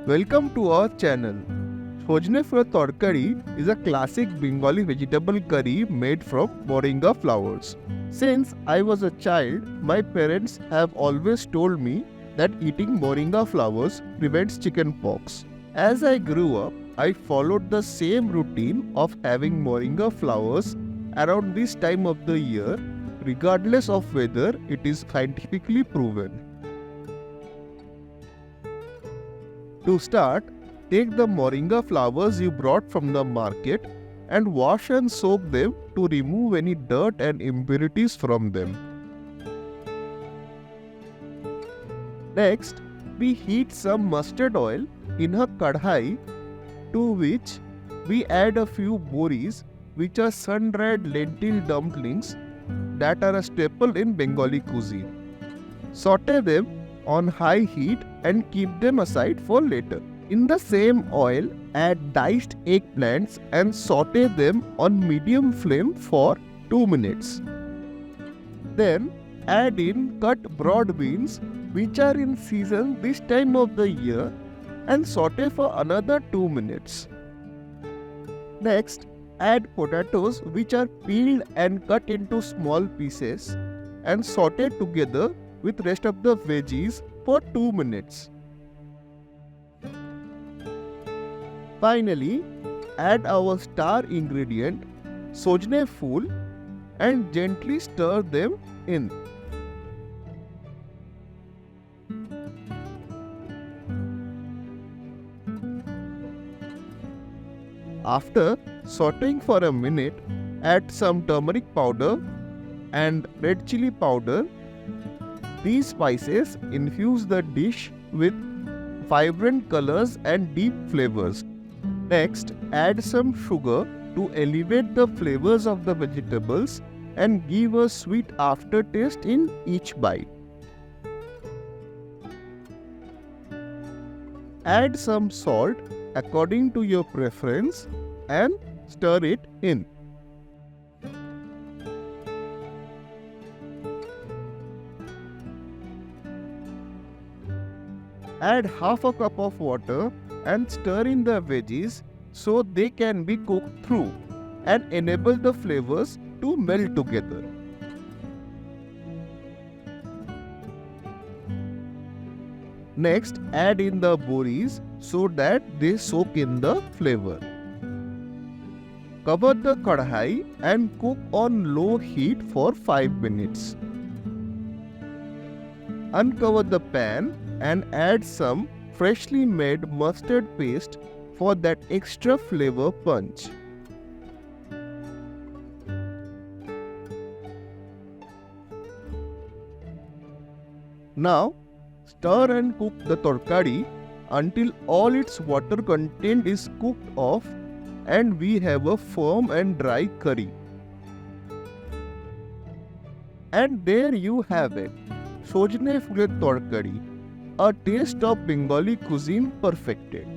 Welcome to our channel. Sojne Phooler Torkari is a classic Bengali vegetable curry made from Moringa flowers. Since I was a child, my parents have always told me that eating Moringa flowers prevents chicken pox. As I grew up, I followed the same routine of having Moringa flowers around this time of the year, regardless of whether it is scientifically proven. To start, take the Moringa flowers you brought from the market and wash and soak them to remove any dirt and impurities from them. Next, we heat some mustard oil in a kadhai, to which we add a few boris, which are sun-dried lentil dumplings that are a staple in Bengali cuisine. Saute them on high heat and keep them aside for later. In the same oil, add diced eggplants and saute them on medium flame for 2 minutes. Then add in cut broad beans, which are in season this time of the year, and saute for another 2 minutes. Next, add potatoes, which are peeled and cut into small pieces, and saute together with rest of the veggies for 2 minutes. Finally, add our star ingredient, Sojne Phooler, and gently stir them in. After sauteing for a minute, add some turmeric powder and red chili powder. These spices infuse the dish with vibrant colors and deep flavors. Next, add some sugar to elevate the flavors of the vegetables and give a sweet aftertaste in each bite. Add some salt according to your preference and stir it in. Add half a cup of water and stir in the veggies so they can be cooked through and enable the flavors to melt together. Next, add in the boris so that they soak in the flavor. Cover the kadhai and cook on low heat for 5 minutes. Uncover the pan and add some freshly made mustard paste for that extra flavor punch. Now, stir and cook the torkari until all its water content is cooked off and we have a firm and dry curry. And there you have it, Sojne Phooler Torkari, a taste of Bengali cuisine perfected.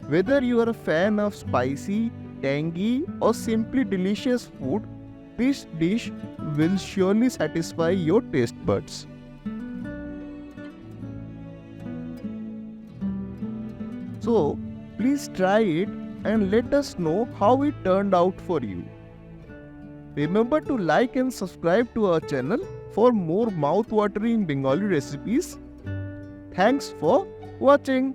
Whether you are a fan of spicy, tangy or simply delicious food, this dish will surely satisfy your taste buds. So, please try it and let us know how it turned out for you. Remember to like and subscribe to our channel for more mouth-watering Bengali recipes. Thanks for watching.